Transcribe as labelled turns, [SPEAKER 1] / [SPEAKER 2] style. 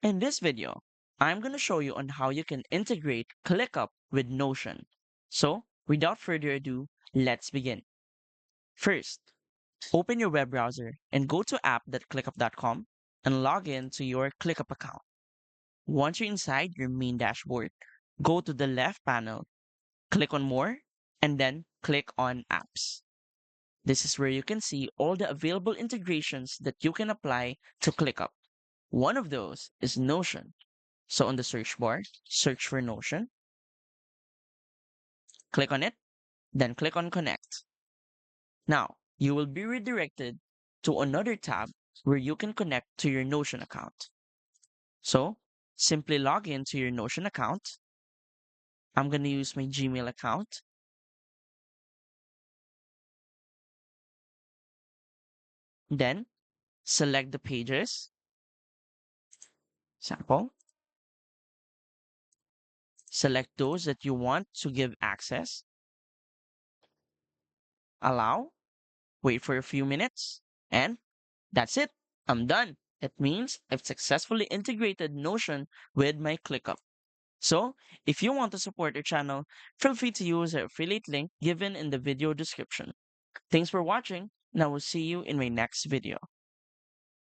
[SPEAKER 1] In this video, I'm going to show you on how you can integrate ClickUp with Notion. So, without further ado, let's begin. First, open your web browser and go to app.clickup.com and log in to your ClickUp account. Once you're inside your main dashboard, go to the left panel, click on More, and then click on Apps. This is where you can see all the available integrations that you can apply to ClickUp. One of those is Notion. So on the search bar, search for Notion, click on it, then click on Connect. Now, you will be redirected to another tab where you can connect to your Notion account. So, simply log in to your Notion account. I'm going to use my Gmail account. Then, select the pages, sample, select those that you want to give access, allow, wait for a few minutes, and that's it. I'm done. It means I've successfully integrated Notion with my ClickUp. So, if you want to support your channel, feel free to use the affiliate link given in the video description. Thanks for watching, and I will see you in my next video.